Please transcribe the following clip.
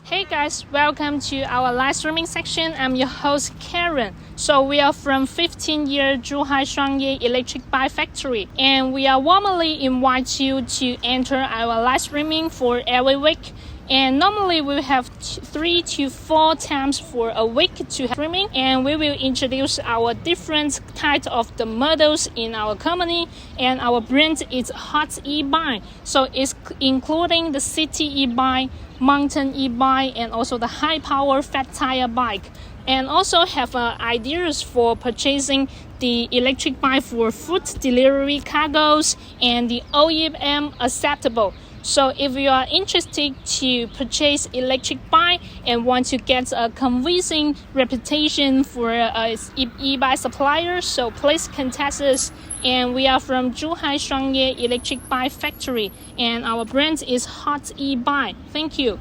Hey guys, welcome to our live streaming section. I'm your host Karen. So we are from 15-year Zhuhai SHUANGYE Electric Bike Factory, and we are warmly invite you to enter our live streaming for every week. And normally we have 3 to 4 times for a week to have streaming, and we will introduce our different types of the models in our company. And our brand is Hot E-Bike, so it's including the city e-bike, mountain e-bike, and also the high power fat tire bike. And also have ideas for purchasing the electric bike for food delivery cargoes and the OEM acceptable. So if you are interested to purchase electric bike and want to get a convincing reputation for e-bike suppliers, so please contact us. And we are from Zhuhai SHUANGYE Electric Bike Factory, and our brand is Hot E-Bike. Thank you.